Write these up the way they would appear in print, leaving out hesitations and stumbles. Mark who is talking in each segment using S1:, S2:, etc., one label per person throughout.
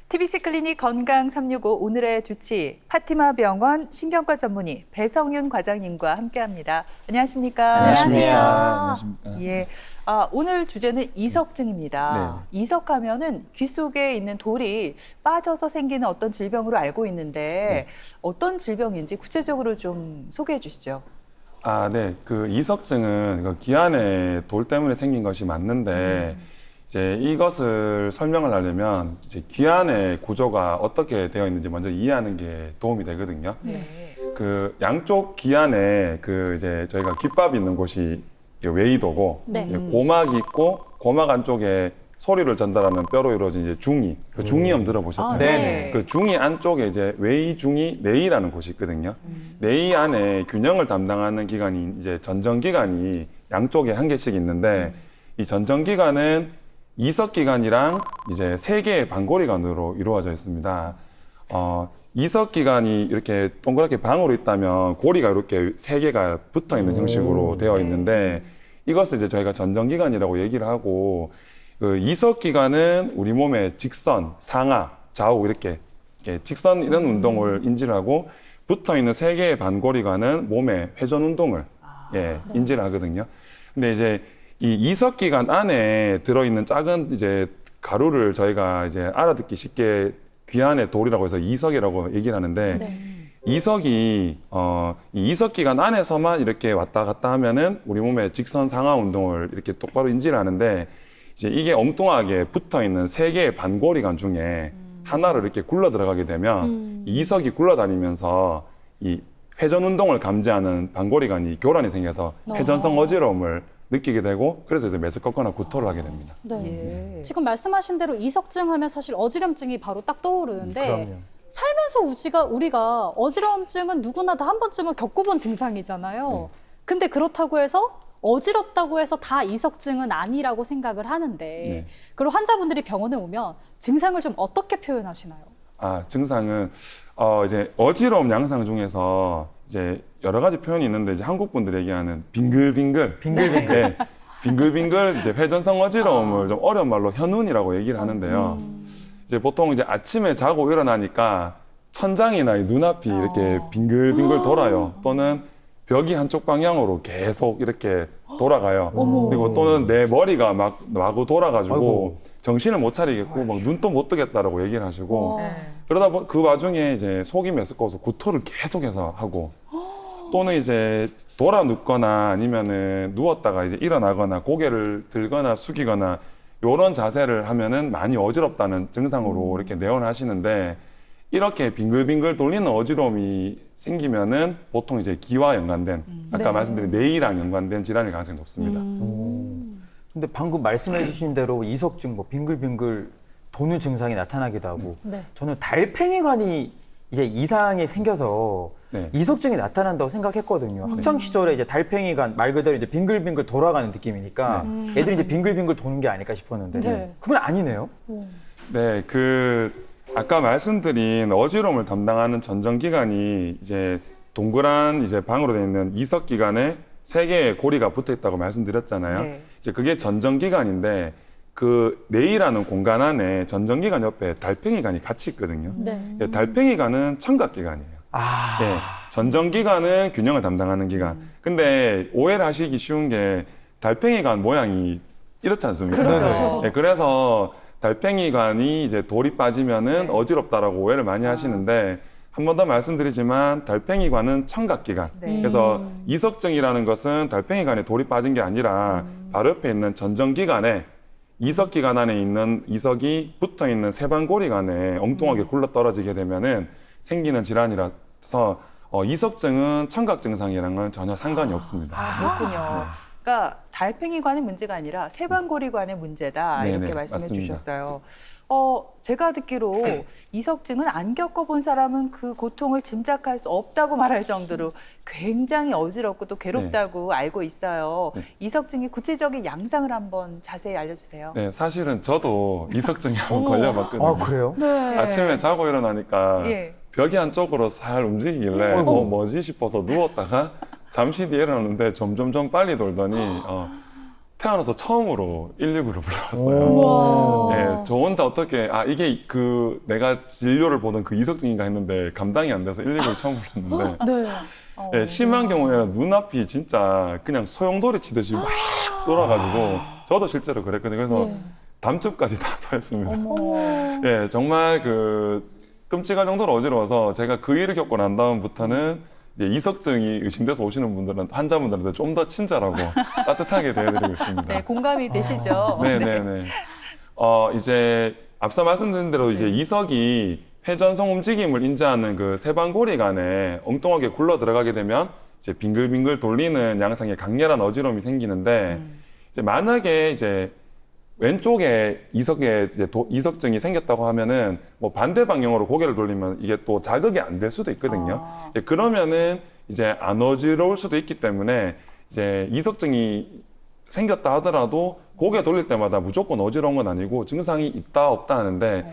S1: TBC 클리닉 건강 365 오늘의 주치 파티마 병원 신경과 전문의 배성윤 과장님과 함께합니다. 안녕하십니까?
S2: 안녕하십니까.
S1: 예, 오늘 주제는 이석증입니다. 이석하면은 귀 속에 있는 돌이 빠져서 생기는 어떤 질병으로 알고 있는데 어떤 질병인지 구체적으로 좀 소개해 주시죠.
S2: 네. 그 이석증은 귀 안에 돌 때문에 생긴 것이 맞는데 이제 이것을 설명을 하려면 이제 귀 안의 구조가 어떻게 되어 있는지 먼저 이해하는 게 도움이 되거든요. 그 양쪽 귀 안에 이제 저희가 귓밥이 있는 곳이 외이도고 고막이 있고 고막 안쪽에 소리를 전달하는 뼈로 이루어진 이제 중이, 그 중이염 들어보셨죠?
S1: 네.
S2: 그 중이 안쪽에 이제 외이중이 내이라는 곳이 있거든요. 내이 안에 균형을 담당하는 기관이 이제 전정기관이 양쪽에 한 개씩 있는데 이 전정기관은 이석기관이랑 이제 세 개의 반고리관으로 이루어져 있습니다. 이석기관이 이렇게 동그랗게 방으로 있다면 고리가 이렇게 세 개가 붙어 있는 형식으로 되어 있는데 이것을 이제 저희가 전정기관이라고 얘기를 하고 그 이석기관은 우리 몸의 직선, 상하, 좌우 이렇게 직선 이런 운동을 인지를 하고 붙어 있는 세 개의 반고리관은 몸의 회전 운동을 인지를 하거든요. 근데 이제 이 이석기관 안에 들어있는 작은 이제 가루를 저희가 이제 알아듣기 쉽게 귀 안에 돌이라고 해서 이석이라고 얘기를 하는데 이석이 이 이석기관 안에서만 이렇게 왔다 갔다 하면은 우리 몸의 직선 상하 운동을 이렇게 똑바로 인지를 하는데 이제 이게 엉뚱하게 붙어 있는 세 개의 반고리관 중에 하나를 이렇게 굴러 들어가게 되면 이 이석이 굴러다니면서 이 회전 운동을 감지하는 반고리관이 교란이 생겨서 회전성 어지러움을 느끼게 되고 그래서 이제 메스껍거나 구토를 하게 됩니다.
S3: 지금 말씀하신 대로 이석증 하면 사실 어지럼증이 바로 딱 떠오르는데 살면서 우리가 어지러움증은 누구나 다 한 번쯤은 겪어본 증상이잖아요. 근데 그렇다고 해서 어지럽다고 해서 다 이석증은 아니라고 생각을 하는데 그럼 환자분들이 병원에 오면 증상을 좀 어떻게 표현하시나요?
S2: 증상은 이제 어지러움 양상 중에서 이제 여러 가지 표현이 있는데 이제 한국 분들이 얘기하는 빙글빙글, 빙글빙글 이제 회전성 어지러움을 좀 어려운 말로 현운이라고 얘기를 하는데요. 이제 보통 이제 아침에 자고 일어나니까 천장이나 이 눈앞이 이렇게 빙글빙글 돌아요. 또는 벽이 한쪽 방향으로 계속 이렇게 돌아가요. 그리고 또는 내 머리가 막 마구 돌아가지고 정신을 못 차리겠고 막 눈도 못 뜨겠다라고 얘기를 하시고 그러다 그 와중에 이제 속이 메스꺼워서 구토를 계속해서 하고 또는 이제 돌아 눕거나 아니면은 누웠다가 이제 일어나거나 고개를 들거나 숙이거나 이런 자세를 하면은 많이 어지럽다는 증상으로 이렇게 내원하시는데 이렇게 빙글빙글 돌리는 어지러움이 생기면은 보통 이제 기와 연관된 아까 말씀드린 뇌이랑 연관된 질환일 가능성이 높습니다.
S4: 근데 방금 말씀해 주신 대로 이석증, 빙글빙글 도는 증상이 나타나기도 하고 저는 달팽이관이 이제 이상이 생겨서 이석증이 나타난다고 생각했거든요. 학창 시절에 이제 달팽이관 말 그대로 이제 빙글빙글 돌아가는 느낌이니까 애들이 이제 빙글빙글 도는 게 아닐까 싶었는데 그건 아니네요.
S2: 네, 아까 말씀드린 어지러움을 담당하는 전정기관이 이제 동그란 이제 방으로 되어 있는 이석기관에 세 개의 고리가 붙어 있다고 말씀드렸잖아요. 이제 그게 전정기관인데 그 뇌이라는 공간 안에 전정기관 옆에 달팽이관이 같이 있거든요. 달팽이관은 청각기관이에요. 전정기관은 균형을 담당하는 기관. 근데 오해를 하시기 쉬운 게 달팽이관 모양이 이렇지 않습니까?
S1: 그렇죠.
S2: 그래서 달팽이관이 이제 돌이 빠지면은 어지럽다라고 오해를 많이 하시는데 한 번 더 말씀드리지만 달팽이관은 청각기관. 그래서 이석증이라는 것은 달팽이관에 돌이 빠진 게 아니라 바로 옆에 있는 전정기관에 이석기관 안에 있는 이석이 붙어 있는 세반고리관에 엉뚱하게 굴러 떨어지게 되면은 생기는 질환이라서 이석증은 청각 증상이랑은 전혀 상관이 없습니다.
S1: 그렇군요. 그러니까 달팽이관의 문제가 아니라 세반고리관의 문제다 이렇게 말씀해
S2: 맞습니다.
S1: 주셨어요. 제가 듣기로 이석증은 안 겪어본 사람은 그 고통을 짐작할 수 없다고 말할 정도로 굉장히 어지럽고 또 괴롭다고 알고 있어요. 이석증의 구체적인 양상을 한번 자세히 알려주세요.
S2: 네, 사실은 저도 이석증에 한번 걸려봤거든요.
S4: 그래요?
S2: 아침에 자고 일어나니까 벽이 한쪽으로 살 움직이길래 뭐지 싶어서 누웠다가 잠시 뒤에 일어났는데 점점 빨리 돌더니 태어나서 처음으로 119를 불러봤어요.
S3: 우와.
S2: 예, 저 혼자 어떻게 이게 그 내가 진료를 보던 그 이석증인가 했는데 감당이 안 돼서 119를 처음 불렀는데
S3: 네.
S2: 예, 심한 경우에는 눈앞이 진짜 그냥 소용돌이 치듯이 막 돌아가지고 저도 실제로 그랬거든요. 그래서 담즙까지 다 토했습니다. 예, 정말 그 끔찍할 정도로 어지러워서 제가 그 일을 겪고 난 다음부터는 이제 이석증이 의심돼서 오시는 분들은 환자분들한테 좀 더 친절하고 따뜻하게 대해드리고 있습니다.
S1: 네, 공감이 되시죠?
S2: 네네네. 이제 앞서 말씀드린 대로 이제 이석이 회전성 움직임을 인지하는 그 세방고리 간에 엉뚱하게 굴러 들어가게 되면 이제 빙글빙글 돌리는 양상의 강렬한 어지러움이 생기는데 이제 만약에 이제 왼쪽에 이석에 이제 이석증이 생겼다고 하면은 뭐 반대 방향으로 고개를 돌리면 이게 또 자극이 안 될 수도 있거든요. 그러면은 이제 안 어지러울 수도 있기 때문에 이제 이석증이 생겼다 하더라도 고개 돌릴 때마다 무조건 어지러운 건 아니고 증상이 있다 없다 하는데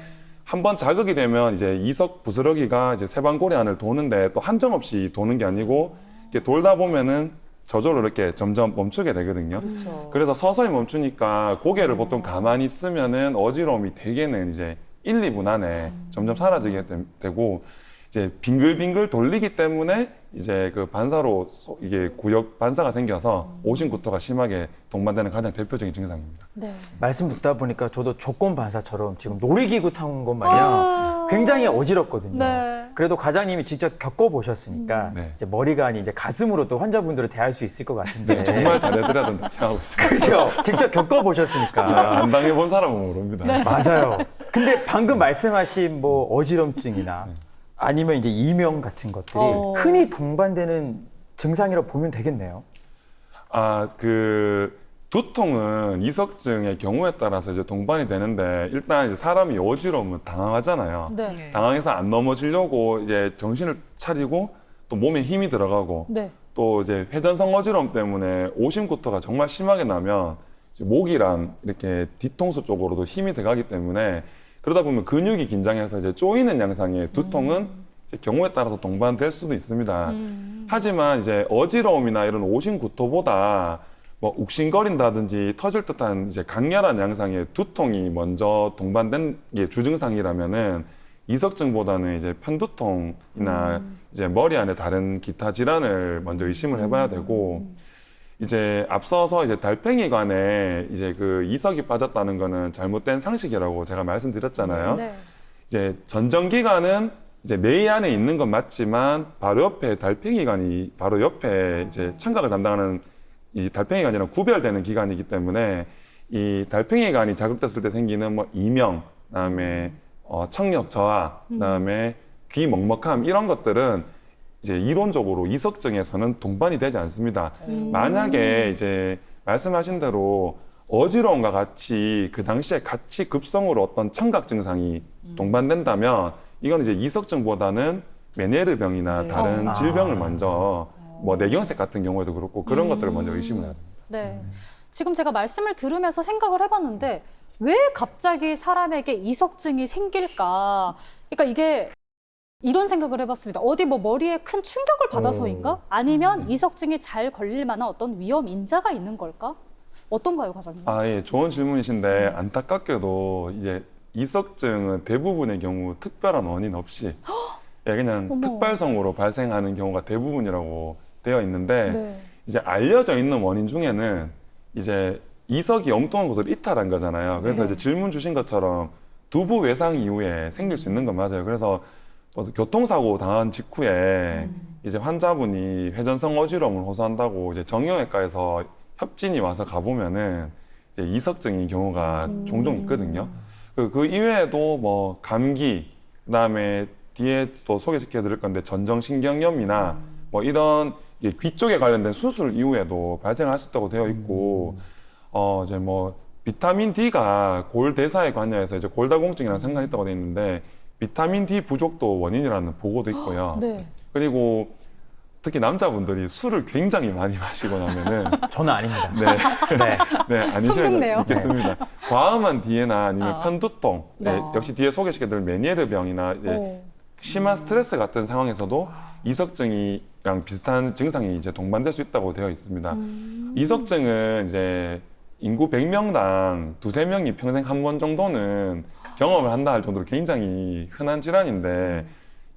S2: 한번 자극이 되면 이제 이석 부스러기가 이제 세방고리 안을 도는데 또 한정없이 도는 게 아니고 이렇게 돌다 보면은 저절로 이렇게 점점 멈추게 되거든요.
S1: 그렇죠.
S2: 그래서 서서히 멈추니까 고개를 보통 가만히 쓰면은 어지러움이 대개는 이제 1, 2분 안에 점점 사라지게 되고 이제 빙글빙글 돌리기 때문에 이제 그 반사로 이게 구역 반사가 생겨서 오심구토가 심하게 동반되는 가장 대표적인 증상입니다.
S3: 네.
S4: 말씀 듣다 보니까 저도 조건 반사처럼 지금 놀이기구 타는 것 마냥 굉장히 어지럽거든요.
S3: 네.
S4: 그래도 과장님이 직접 겪어보셨으니까
S2: 네.
S4: 이제 머리가 아니 이제 가슴으로 또 환자분들을 대할 수 있을 것 같은데.
S2: 정말 잘해드려야 된다고 생각하고 있습니다.
S4: 그죠? 직접 겪어보셨으니까.
S2: 안 당해본 사람은 모릅니다.
S4: 맞아요. 근데 방금 말씀하신 뭐 어지럼증이나 아니면 이제 이명 같은 것들이 흔히 동반되는 증상이라고 보면 되겠네요.
S2: 그 두통은 이석증의 경우에 따라서 이제 동반이 되는데 일단 이제 사람이 어지러우면 당황하잖아요.
S3: 네.
S2: 당황해서 안 넘어지려고 이제 정신을 차리고 또 몸에 힘이 들어가고
S3: 네.
S2: 또 이제 회전성 어지러움 때문에 오심구토가 정말 심하게 나면 이제 목이랑 이렇게 뒤통수 쪽으로도 힘이 들어가기 때문에 그러다 보면 근육이 긴장해서 이제 쪼이는 양상의 두통은 이제 경우에 따라서 동반될 수도 있습니다. 하지만 이제 어지러움이나 이런 오심구토보다 뭐 욱신거린다든지 터질 듯한 이제 강렬한 양상의 두통이 먼저 동반된 게 주증상이라면은 이석증보다는 이제 편두통이나 이제 머리 안에 다른 기타 질환을 먼저 의심을 해봐야 되고 이제 앞서서 이제 달팽이관에 이제 그 이석이 빠졌다는 거는 잘못된 상식이라고 제가 말씀드렸잖아요.
S3: 네.
S2: 이제 전정기관은 이제 뇌 안에 있는 건 맞지만 바로 옆에 달팽이관이 바로 옆에 이제 청각을 담당하는 이 달팽이관이랑 구별되는 기관이기 때문에 이 달팽이관이 자극됐을 때 생기는 뭐 이명, 그다음에 청력 저하, 그다음에 귀 먹먹함 이런 것들은 이제 이론적으로 이석증에서는 동반이 되지 않습니다. 만약에 이제 말씀하신 대로 어지러움과 같이 그 당시에 같이 급성으로 어떤 청각 증상이 동반된다면 이건 이제 이석증보다는 메네르병이나 다른 질병을 먼저 뭐 뇌경색 같은 경우에도 그렇고 그런 것들을 먼저 의심을 해야 됩니다.
S3: 네. 지금 제가 말씀을 들으면서 생각을 해봤는데 왜 갑자기 사람에게 이석증이 생길까? 그러니까 이게 이런 생각을 해봤습니다. 어디 뭐 머리에 큰 충격을 받아서인가? 아니면 이석증이 잘 걸릴 만한 어떤 위험 인자가 있는 걸까? 어떤가요, 과장님?
S2: 예, 좋은 질문이신데 안타깝게도 이제 이석증은 대부분의 경우 특별한 원인 없이 예, 그냥
S3: 어머.
S2: 특발성으로 발생하는 경우가 대부분이라고 되어 있는데
S3: 네.
S2: 이제 알려져 있는 원인 중에는 이제 이석이 엉뚱한 곳을 이탈한 거잖아요. 그래서
S3: 네.
S2: 이제 질문 주신 것처럼 두부 외상 이후에 생길 수 있는 건 맞아요. 그래서 교통사고 당한 직후에 이제 환자분이 회전성 어지러움을 호소한다고 이제 정형외과에서 협진이 와서 가보면은 이제 이석증인 경우가 종종 있거든요. 그 이외에도 뭐 감기, 그다음에 뒤에 또 소개시켜 드릴 건데 전정신경염이나 뭐 이런 이제 귀 쪽에 관련된 수술 이후에도 발생할 수 있다고 되어 있고 이제 뭐 비타민 D가 골 대사에 관여해서 이제 골다공증이랑 상관이 있다고 되어 있는데 비타민 D 부족도 원인이라는 보고도 있고요.
S3: 네.
S2: 그리고 특히 남자분들이 술을 굉장히 많이 마시고 나면은
S4: 저는 아닙니다.
S2: 네,
S4: 네.
S2: 네 아니실
S3: 성급네요.
S2: 있겠습니다. 과음한 뒤에나 아니면 편두통,
S3: 네.
S2: 역시 뒤에 소개시켜드릴 메니에르병이나 이제 심한 스트레스 같은 상황에서도 이석증이랑 비슷한 증상이 이제 동반될 수 있다고 되어 있습니다. 이석증은 이제 인구 100명당 두세 명이 평생 한 번 정도는 경험을 한다 할 정도로 굉장히 흔한 질환인데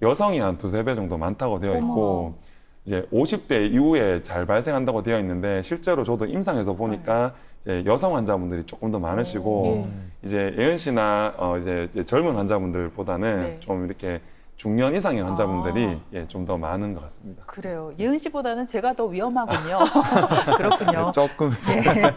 S2: 여성이 한 두세 배 정도 많다고 되어 있고 이제 50대 이후에 잘 발생한다고 되어 있는데 실제로 저도 임상에서 보니까 이제 여성 환자분들이 조금 더 많으시고 이제 예은 씨나 이제 젊은 환자분들보다는
S1: 네.
S2: 좀 이렇게 중년 이상의 환자분들이 좀 더 많은 것 같습니다.
S1: 그래요. 예은 씨보다는 제가 더 위험하군요. 그렇군요.
S2: 조금
S1: 네.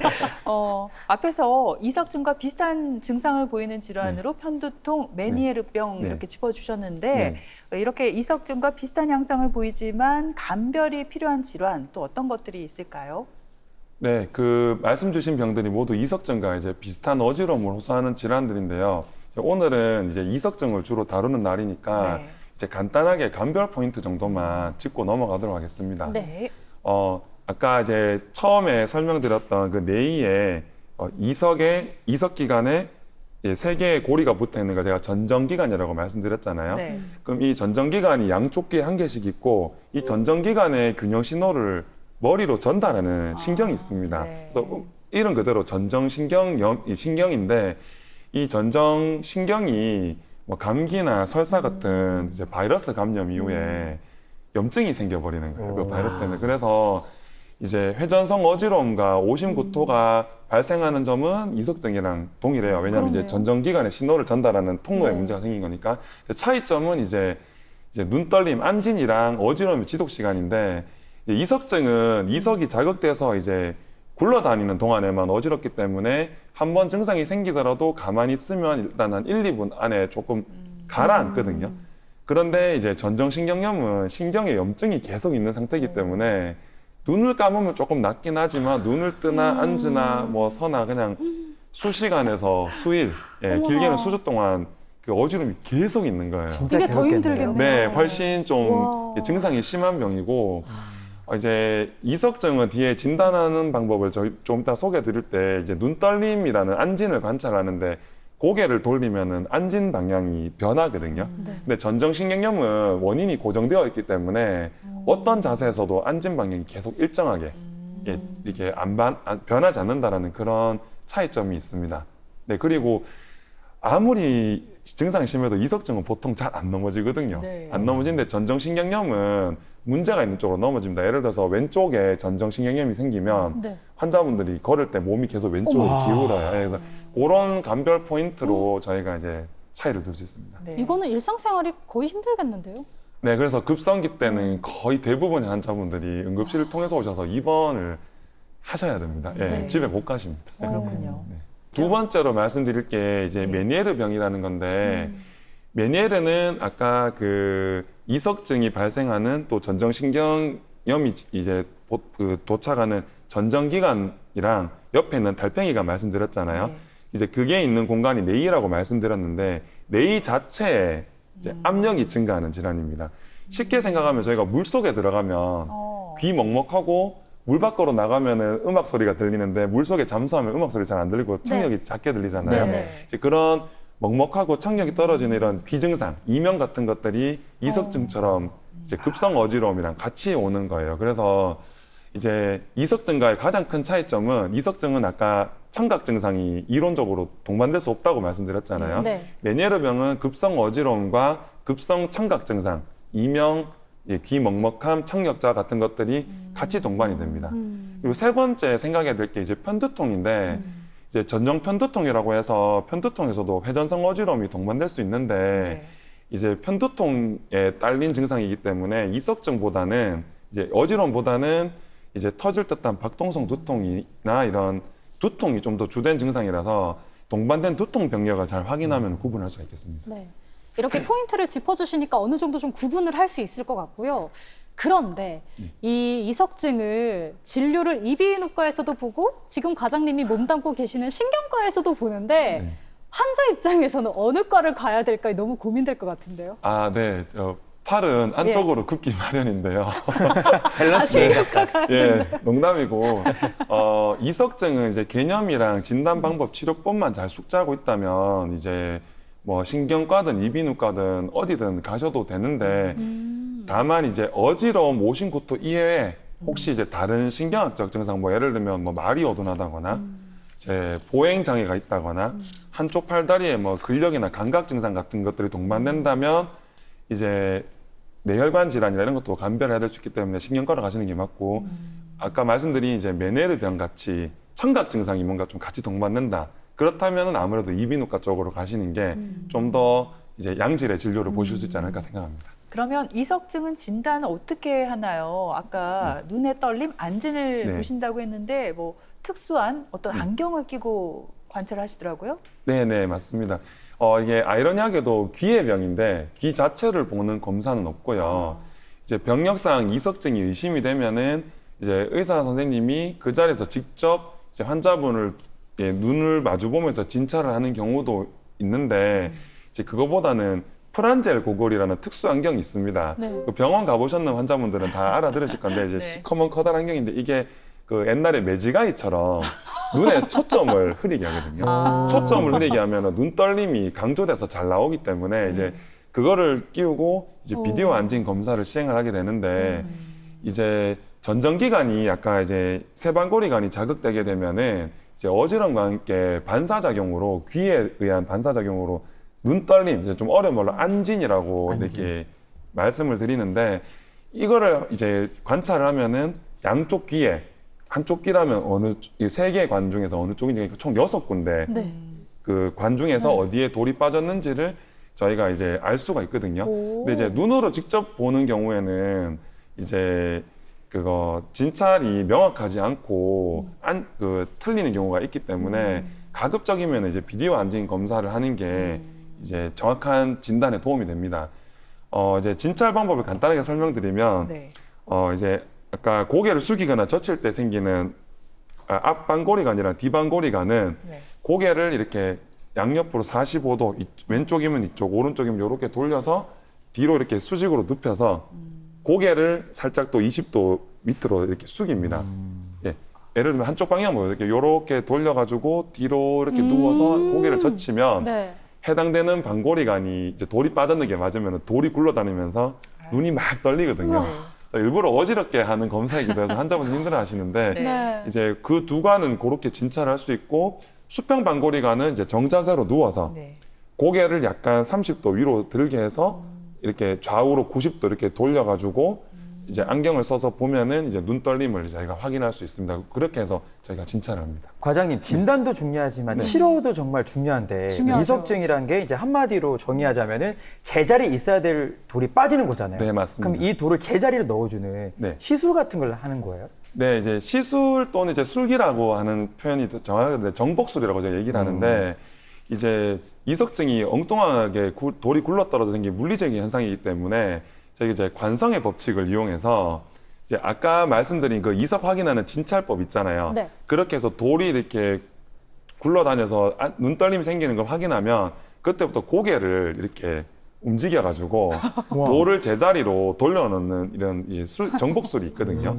S1: 앞에서 이석증과 비슷한 증상을 보이는 질환으로 편두통, 메니에르병
S2: 네.
S1: 이렇게 짚어주셨는데 이렇게 이석증과 비슷한 양상을 보이지만 감별이 필요한 질환 또 어떤 것들이 있을까요?
S2: 네, 그 말씀 주신 병들이 모두 이석증과 이제 비슷한 어지러움을 호소하는 질환들인데요. 오늘은 이제 이석증을 주로 다루는 날이니까
S1: 네.
S2: 이제 간단하게 감별 포인트 정도만 짚고 넘어가도록 하겠습니다.
S1: 네.
S2: 아까 이제 처음에 설명드렸던 그 뇌에 이석 기관에 세 개의 고리가 붙어 있는 거 제가 전정기관이라고 말씀드렸잖아요.
S1: 네.
S2: 그럼 이 전정기관이 양쪽 귀에 한 개씩 있고 이 전정기관의 균형 신호를 머리로 전달하는 신경이 있습니다.
S1: 네.
S2: 그래서 이름 그대로 신경인데 이 전정신경이 뭐 감기나 설사 같은 이제 바이러스 감염 이후에 염증이 생겨버리는 거예요. 그 바이러스 때문에. 그래서 이제 회전성 어지러움과 오심구토가 발생하는 점은 이석증이랑 동일해요. 왜냐하면 이제
S3: 그러네요.
S2: 전정기관에 신호를 전달하는 통로에
S3: 네.
S2: 문제가 생긴 거니까. 차이점은 이제 눈떨림, 안진이랑 어지러움의 지속 시간인데 이석증은 이석이 자극돼서 이제 굴러다니는 동안에만 어지럽기 때문에 한 번 증상이 생기더라도 가만히 있으면 일단 한 1, 2분 안에 조금 가라앉거든요. 그런데 이제 전정신경염은 신경에 염증이 계속 있는 상태이기 때문에 눈을 감으면 조금 낫긴 하지만 눈을 뜨나 앉으나 뭐 서나 그냥 수시간에서 수일, 길게는 수주 동안 그 어지럼이 계속 있는 거예요.
S4: 진짜
S3: 이게 더
S4: 괴롭겠네요.
S3: 힘들겠네요.
S2: 네, 훨씬 좀
S3: 와.
S2: 증상이 심한 병이고 이제 이석증은 뒤에 진단하는 방법을 저희 좀 이따 소개해 드릴 때 이제 눈떨림이라는 안진을 관찰하는데 고개를 돌리면은 안진 방향이 변하거든요.
S3: 네.
S2: 근데 전정신경염은 원인이 고정되어 있기 때문에 어떤 자세에서도 안진 방향이 계속 일정하게 이렇게 변하지 않는다라는 그런 차이점이 있습니다. 네, 그리고 아무리 증상이 심해도 이석증은 보통 잘 안 넘어지거든요.
S1: 네.
S2: 안 넘어지는데 전정신경염은 문제가 있는 쪽으로 넘어집니다. 예를 들어서 왼쪽에 전정신경염이 생기면
S3: 네.
S2: 환자분들이 걸을 때 몸이 계속 왼쪽으로 기울어요. 그래서 그런 감별 포인트로 저희가 이제 차이를 둘 수 있습니다.
S1: 네.
S3: 이거는 일상생활이 거의 힘들겠는데요?
S2: 네, 그래서 급성기 때는 거의 대부분의 환자분들이 응급실을 통해서 오셔서 입원을 하셔야 됩니다. 예,
S3: 네.
S2: 집에 못 가십니다.
S1: 그렇군요.
S2: 네. 두 번째로 말씀드릴 게 이제 메니에르 병이라는 건데 메니에르는 아까 그 이석증이 발생하는 또 전정신경염이 이제 도착하는 전정기관이랑 옆에 있는 달팽이가 말씀드렸잖아요.
S1: 네.
S2: 이제 그게 있는 공간이 뇌이라고 말씀드렸는데 뇌이 자체에 이제 압력이 증가하는 질환입니다. 쉽게 생각하면 저희가 물 속에 들어가면 귀 먹먹하고 물 밖으로 나가면은 음악 소리가 들리는데 물 속에 잠수하면 음악 소리 잘 안 들리고 청력이 작게 들리잖아요.
S1: 네.
S2: 이제 그런 먹먹하고 청력이 떨어지는 이런 귀 증상, 이명 같은 것들이 이석증처럼 이제 급성 어지러움이랑 같이 오는 거예요. 그래서 이제 이석증과의 가장 큰 차이점은 이석증은 아까 청각 증상이 이론적으로 동반될 수 없다고 말씀드렸잖아요.
S3: 네.
S2: 메니에르 병은 급성 어지러움과 급성 청각 증상, 이명, 귀 먹먹함, 청력자 같은 것들이 같이 동반이 됩니다. 그리고 세 번째 생각해야 될 게 이제 편두통인데 이제 전정 편두통이라고 해서 편두통에서도 회전성 어지러움이 동반될 수 있는데
S1: 네.
S2: 이제 편두통에 딸린 증상이기 때문에 이석증보다는 이제 어지러움보다는 이제 터질 듯한 박동성 두통이나 이런 두통이 좀 더 주된 증상이라서 동반된 두통 병력을 잘 확인하면 구분할 수가 있겠습니다.
S3: 네. 이렇게 포인트를 짚어주시니까 어느 정도 좀 구분을 할 수 있을 것 같고요. 그런데 이 이석증을 진료를 이비인후과에서도 보고 지금 과장님이 몸담고 계시는 신경과에서도 보는데 환자 입장에서는 어느 과를 가야 될까 너무 고민될 것 같은데요.
S2: 아, 네. 팔은 안쪽으로 굽기 마련인데요.
S3: 신경과가
S2: 예, 농담이고 이석증은 이제 개념이랑 진단 방법, 치료법만 잘 숙지하고 있다면 이제 뭐 신경과든 이비인후과든 어디든 가셔도 되는데 다만 이제 어지러움, 오심구토 이외에 혹시 이제 다른 신경학적 증상 뭐 예를 들면 뭐 말이 어둔하다거나 이제 보행 장애가 있다거나 한쪽 팔다리에 뭐 근력이나 감각 증상 같은 것들이 동반된다면 이제 뇌혈관 질환이나 이런 것도 감별해야 될 수 있기 때문에 신경과로 가시는 게 맞고 아까 말씀드린 이제 메네르 병 같이 청각 증상이 뭔가 좀 같이 동반된다. 그렇다면 아무래도 이비인후과 쪽으로 가시는 게 좀 더 이제 양질의 진료를 보실 수 있지 않을까 생각합니다.
S1: 그러면 이석증은 진단을 어떻게 하나요? 아까 눈의 떨림, 안진을
S2: 네.
S1: 보신다고 했는데 뭐 특수한 어떤 안경을 끼고 관찰하시더라고요.
S2: 네, 맞습니다. 이게 아이러니하게도 귀의 병인데 귀 자체를 보는 검사는 없고요. 이제 병력상 이석증이 의심이 되면은 이제 의사 선생님이 그 자리에서 직접 이제 환자분을 눈을 마주 보면서 진찰을 하는 경우도 있는데 이제 그거보다는 프란젤 고글이라는 특수 안경이 있습니다.
S3: 네.
S2: 그 병원 가보셨는 환자분들은 다 알아들으실 건데 이제
S1: 네.
S2: 시커먼 커다란 안경인데 이게 그 옛날에 매지가이처럼 눈에 초점을 흐리게 하거든요. 초점을 흐리게 하면 눈 떨림이 강조돼서 잘 나오기 때문에 이제 그거를 끼우고 이제 비디오 안진 검사를 시행을 하게 되는데 이제 전정기관이 아까 이제 세방고리관이 자극되게 되면은 이제 어지럼과 함께 반사작용으로 귀에 의한 반사작용으로 눈 떨림, 이제 좀 어려운 말로 안진이라고 이렇게 말씀을 드리는데 이거를 이제 관찰을 하면은 양쪽 귀에 한쪽 귀라면 어느 세 개의 관 중에서 어느 쪽인지 총 6군데
S3: 네.
S2: 그 관 중에서 어디에 돌이 빠졌는지를 저희가 이제 알 수가 있거든요.
S3: 오.
S2: 근데 이제 눈으로 직접 보는 경우에는 이제 그거 진찰이 명확하지 않고 틀리는 경우가 있기 때문에 가급적이면 이제 비디오 안진 검사를 하는 게 이제 정확한 진단에 도움이 됩니다. 이제 진찰 방법을 간단하게 설명드리면
S1: 네.
S2: 이제 아까 고개를 숙이거나 젖힐 때 생기는 앞방고리가 아니라 뒤방고리가는
S1: 네.
S2: 고개를 이렇게 양옆으로 45도 왼쪽이면 이쪽, 오른쪽이면 이렇게 돌려서 뒤로 이렇게 수직으로 눕혀서 고개를 살짝 또 20도 밑으로 이렇게 숙입니다. 예. 예를 들면 한쪽 방향으로 이렇게 돌려가지고 뒤로 이렇게 누워서 고개를 젖히면
S3: 네.
S2: 해당되는 방고리관이 이제 돌이 빠졌는 게 맞으면 돌이 굴러다니면서 눈이 막 떨리거든요. 일부러 어지럽게 하는 검사이기도 해서 환자분들 힘들어 하시는데
S1: 네.
S3: 네.
S2: 이제 그 두 관은 그렇게 진찰할 수 있고 수평 방고리관은 이제 정자세로 누워서
S1: 네.
S2: 고개를 약간 30도 위로 들게 해서 이렇게 좌우로 90도 이렇게 돌려가지고 이제 안경을 써서 보면은 이제 눈 떨림을 저희가 확인할 수 있습니다. 그렇게 해서 저희가 진찰을 합니다.
S4: 과장님, 진단도 중요하지만 치료도 정말 중요한데
S3: 중요하죠.
S4: 이석증이라는 게 이제 한마디로 정의하자면은 제자리에 있어야 될 돌이 빠지는 거잖아요.
S2: 네, 맞습니다.
S4: 그럼 이 돌을 제자리로 넣어주는
S2: 네.
S4: 시술 같은 걸 하는 거예요?
S2: 네, 이제 시술 또는 이제 술기라고 하는 표현이 더 정확하게 정복술이라고 제가 얘기를 하는데 이제 이석증이 엉뚱하게 돌이 굴러떨어져 생긴 물리적인 현상이기 때문에 저희 이제 관성의 법칙을 이용해서 이제 아까 말씀드린 그 이석 확인하는 진찰법 있잖아요.
S3: 네.
S2: 그렇게 해서 돌이 이렇게 굴러다녀서 눈 떨림이 생기는 걸 확인하면 그때부터 고개를 이렇게 움직여가지고 돌을 제자리로 돌려놓는 이런 정복술이 있거든요.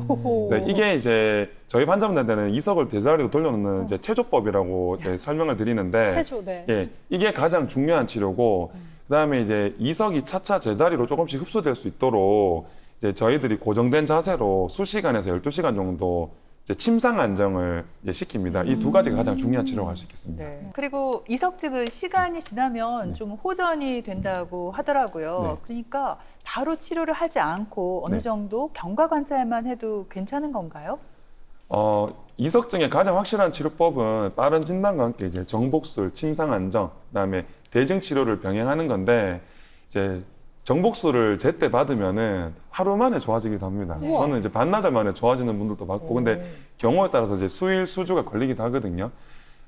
S2: 그래서 이게 이제 저희 환자분들한테는 이석을 제자리로 돌려놓는 이제 체조법이라고 이제 설명을 드리는데
S3: 체조, 네.
S2: 예, 이게 가장 중요한 치료고 그다음에 이제 이석이 차차 제자리로 조금씩 흡수될 수 있도록 이제 저희들이 고정된 자세로 수시간에서 12시간 정도 이제 침상 안정을 이제 시킵니다. 이 두 가지가 가장 중요한 치료가 할 수 있겠습니다.
S1: 네. 그리고 이석증은 시간이 지나면 좀 호전이 된다고 하더라고요.
S2: 네.
S1: 그러니까 바로 치료를 하지 않고 어느
S2: 네.
S1: 정도 경과 관찰만 해도 괜찮은 건가요?
S2: 이석증의 가장 확실한 치료법은 빠른 진단과 함께 이제 정복술, 침상 안정, 그다음에 대증 치료를 병행하는 건데 이제 정복술을 제때 받으면은 하루 만에 좋아지기도 합니다.
S3: 우와.
S2: 저는 이제 반나절 만에 좋아지는 분들도 봤고, 근데 경우에 따라서 이제 수일, 수주가 걸리기도 하거든요.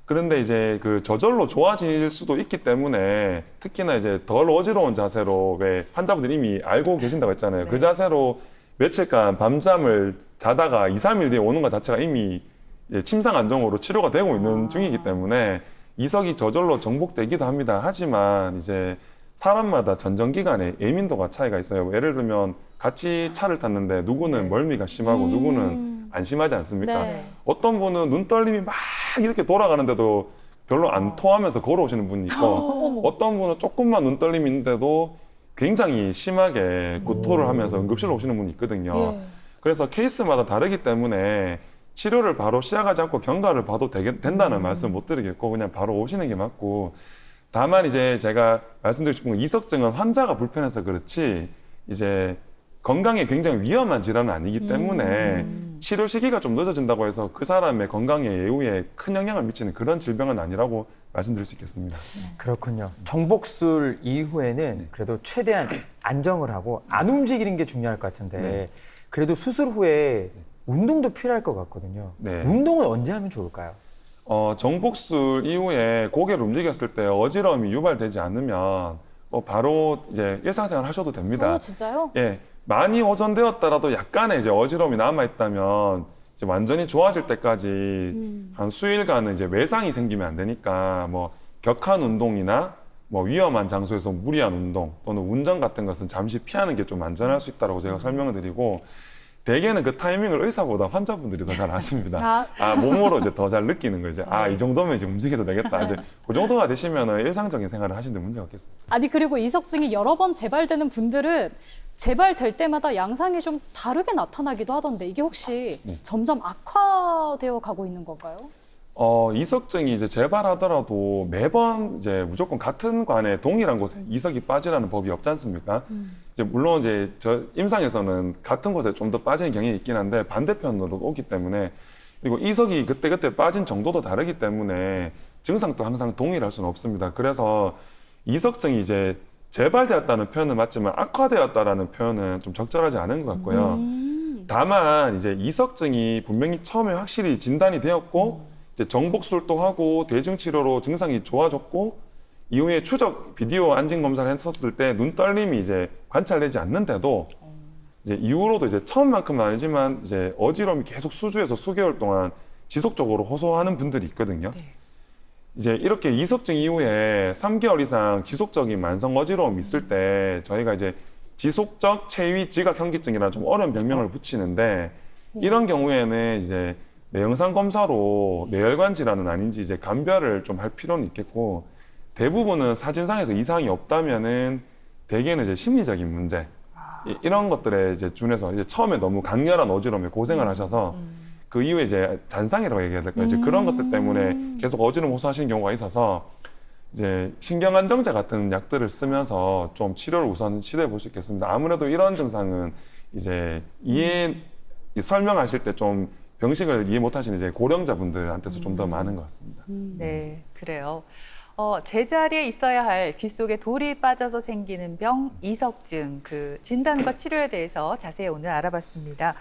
S2: 그런데 이제 그 저절로 좋아질 수도 있기 때문에 특히나 이제 덜 어지러운 자세로 왜 환자분들이 이미 알고 계신다고 했잖아요.
S1: 네.
S2: 그 자세로 며칠간 밤잠을 자다가 2, 3일 뒤에 오는 것 자체가 이미 이제 침상 안정으로 치료가 되고 있는 중이기 때문에 이석이 저절로 정복되기도 합니다. 하지만 이제 사람마다 전정기간에 예민도가 차이가 있어요. 예를 들면 같이 차를 탔는데 누구는 멀미가 심하고 누구는 안 심하지 않습니까?
S3: 네.
S2: 어떤 분은 눈 떨림이 막 이렇게 돌아가는데도 별로 안 토하면서 걸어오시는 분이 있고 어떤 분은 조금만 눈 떨림이 있는데도 굉장히 심하게 구토를 하면서 응급실로 오시는 분이 있거든요.
S3: 예.
S2: 그래서 케이스마다 다르기 때문에 치료를 바로 시작하지 않고 경과를 봐도 된다는 말씀 못 드리겠고 그냥 바로 오시는 게 맞고 다만 이제 제가 말씀드리고 싶은 건 이석증은 환자가 불편해서 그렇지 이제 건강에 굉장히 위험한 질환은 아니기 때문에 치료 시기가 좀 늦어진다고 해서 그 사람의 건강에 예후에 큰 영향을 미치는 그런 질병은 아니라고 말씀드릴 수 있겠습니다.
S4: 그렇군요. 정복술 이후에는 그래도 최대한 안정을 하고 안 움직이는 게 중요할 것 같은데
S2: 네.
S4: 그래도 수술 후에 운동도 필요할 것 같거든요.
S2: 네.
S4: 운동은 언제 하면 좋을까요?
S2: 정복술 이후에 고개를 움직였을 때 어지러움이 유발되지 않으면 바로 이제 일상생활 하셔도 됩니다.
S3: 진짜요?
S2: 예, 많이 호전되었더라도 약간의 이제 어지러움이 남아있다면 이제 완전히 좋아질 때까지 한 수일간은 이제 외상이 생기면 안 되니까 뭐 격한 운동이나 뭐 위험한 장소에서 무리한 운동 또는 운전 같은 것은 잠시 피하는 게 좀 안전할 수 있다고 제가 설명을 드리고 대개는 그 타이밍을 의사보다 환자분들이 더 잘 아십니다. 몸으로 이제 더 잘 느끼는 거죠. 이 정도면 이제 움직여도 되겠다. 이제 그 정도가 되시면 일상적인 생활을 하시는데 문제가 없겠습니다.
S3: 아니 그리고 이석증이 여러 번 재발되는 분들은 재발될 때마다 양상이 좀 다르게 나타나기도 하던데 이게 혹시 점점 악화되어 가고 있는 건가요?
S2: 이석증이 이제 재발하더라도 매번 이제 무조건 같은 관에 동일한 곳에 이석이 빠지라는 법이 없지 않습니까? 이제 물론 이제 저 임상에서는 같은 곳에 좀 더 빠지는 경향이 있긴 한데 반대편으로 오기 때문에 그리고 이석이 그때 빠진 정도도 다르기 때문에 증상도 항상 동일할 수는 없습니다. 그래서 이석증이 이제 재발되었다는 표현은 맞지만 악화되었다라는 표현은 좀 적절하지 않은 것 같고요. 다만 이제 이석증이 분명히 처음에 확실히 진단이 되었고 이제 정복술도 하고 대증치료로 증상이 좋아졌고 이후에 추적 비디오 안진 검사를 했었을 때 눈 떨림이 이제 관찰되지 않는데도 이제 이후로도 이제 처음만큼은 아니지만 이제 어지러움이 계속 수주해서 수개월 동안 지속적으로 호소하는 분들이 있거든요.
S1: 네.
S2: 이제 이렇게 이석증 이후에 3개월 이상 지속적인 만성 어지러움이 있을 때 저희가 이제 지속적 체위 지각 현기증이라는 좀 어려운 병명을 붙이는데 이런 경우에는 이제 내영상 검사로 뇌혈관 질환은 아닌지 이제 감별을 좀 할 필요는 있겠고 대부분은 사진상에서 이상이 없다면은 대개는 이제 심리적인 문제 이런 것들에 이제 준해서 이제 처음에 너무 강렬한 어지러움에 고생을 하셔서 그 이후에 이제 잔상이라고 얘기해야 될까요? 이제 그런 것들 때문에 계속 어지러움 호소하시는 경우가 있어서 이제 신경안정제 같은 약들을 쓰면서 좀 치료를 우선 시도해 볼 수 있겠습니다. 아무래도 이런 증상은 이제 설명하실 때 좀 병식을 이해 못하시는 이제 고령자분들한테서 좀 더 많은 것 같습니다.
S1: 네, 그래요. 제자리에 있어야 할 귀 속에 돌이 빠져서 생기는 병 이석증 그 진단과 치료에 대해서 자세히 오늘 알아봤습니다.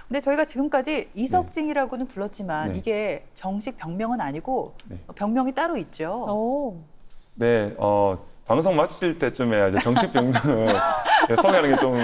S1: 근데 저희가 지금까지 이석증이라고는 불렀지만
S2: 네.
S1: 이게 정식 병명은 아니고
S2: 네.
S1: 병명이 따로 있죠.
S3: 오.
S2: 네, 방송 마칠 때쯤에 이제 정식 병명을 소개하는 게 좀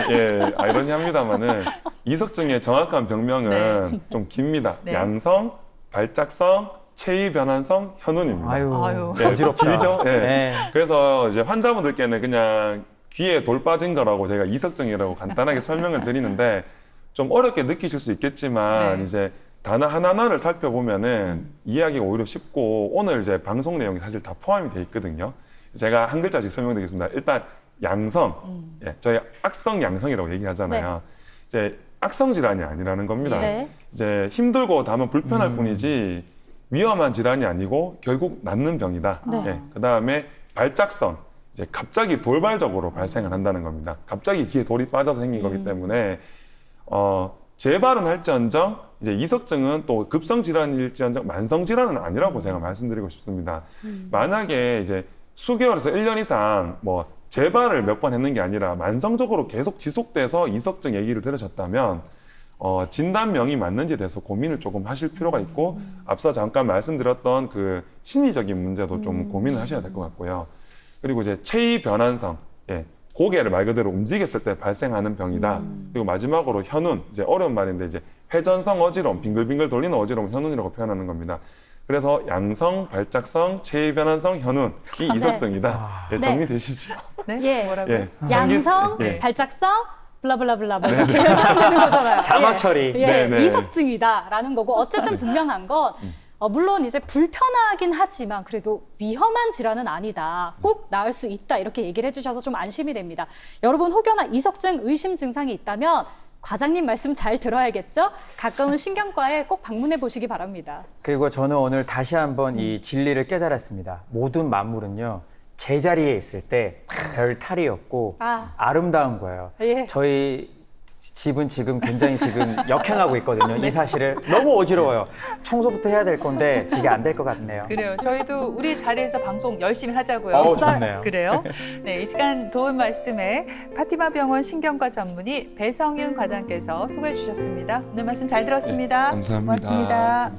S2: 아이러니합니다만은 이석증의 정확한 병명은 좀 깁니다.
S1: 네.
S2: 양성, 발작성, 체위 변환성, 현운입니다.
S3: 아유.
S2: 네,
S4: 어지럽다.
S2: 길죠? 네.
S4: 네.
S2: 그래서 이제 환자분들께는 그냥 귀에 돌 빠진 거라고 제가 이석증이라고 간단하게 설명을 드리는데 좀 어렵게 느끼실 수 있겠지만
S1: 네.
S2: 이제 단어 하나하나를 살펴보면은 이해하기가 오히려 쉽고 오늘 이제 방송 내용이 사실 다 포함이 돼 있거든요. 제가 한 글자씩 설명드리겠습니다. 일단 양성, 저희 악성 양성이라고 얘기하잖아요. 이제 악성 질환이 아니라는 겁니다.
S3: 네.
S2: 이제 힘들고 다만 불편할 뿐이지 위험한 질환이 아니고 결국 낫는 병이다.
S3: 네.
S2: 그다음에 발작성, 이제 갑자기 돌발적으로 발생을 한다는 겁니다. 갑자기 귀에 돌이 빠져서 생긴 거기 때문에 재발은 할지언정 이제 이석증은 또 급성 질환일지언정 만성 질환은 아니라고 제가 말씀드리고 싶습니다. 만약에 이제 수개월에서 1년 이상 뭐 재발을 몇 번 했는 게 아니라 만성적으로 계속 지속돼서 이석증 얘기를 들으셨다면 진단명이 맞는지에 대해서 고민을 조금 하실 필요가 있고 앞서 잠깐 말씀드렸던 그 심리적인 문제도 좀 고민을 하셔야 될 것 같고요. 그리고 이제 체위 변환성, 고개를 말 그대로 움직였을 때 발생하는 병이다. 그리고 마지막으로 현운, 이제 어려운 말인데 이제 회전성 어지러움, 빙글빙글 돌리는 어지러움 현운이라고 표현하는 겁니다. 그래서 양성, 발작성, 체위 변환성, 현운 이 이석증이다. 정리되시죠?
S1: 네?
S3: 예.
S1: 뭐라고요?
S3: 양성,
S2: 예.
S3: 발작성, 블라블라블라 뭐 이렇게 되는 거잖아요.
S4: 자막 처리.
S3: 예,
S2: 네.
S3: 이석증이다라는 거고 어쨌든 분명한 건 물론 이제 불편하긴 하지만 그래도 위험한 질환은 아니다. 꼭 나을 수 있다. 이렇게 얘기를 해주셔서 좀 안심이 됩니다. 여러분 혹여나 이석증 의심 증상이 있다면 과장님 말씀 잘 들어야겠죠? 가까운 신경과에 꼭 방문해 보시기 바랍니다.
S4: 그리고 저는 오늘 다시 한번 이 진리를 깨달았습니다. 모든 만물은요, 제자리에 있을 때 별 탈이 없고 아름다운 거예요.
S3: 예.
S4: 저희 집은 지금 굉장히 지금 역행하고 있거든요. 이 사실을 너무 어지러워요. 청소부터 해야 될 건데 그게 안 될 것 같네요.
S1: 그래요. 저희도 우리 자리에서 방송 열심히 하자고요.
S4: 좋네요.
S1: 그래요. 네, 이 시간 도움 말씀에 파티마 병원 신경과 전문의 배성윤 과장께서 수고해 주셨습니다. 오늘 말씀 잘 들었습니다.
S2: 네, 감사합니다.
S1: 고맙습니다.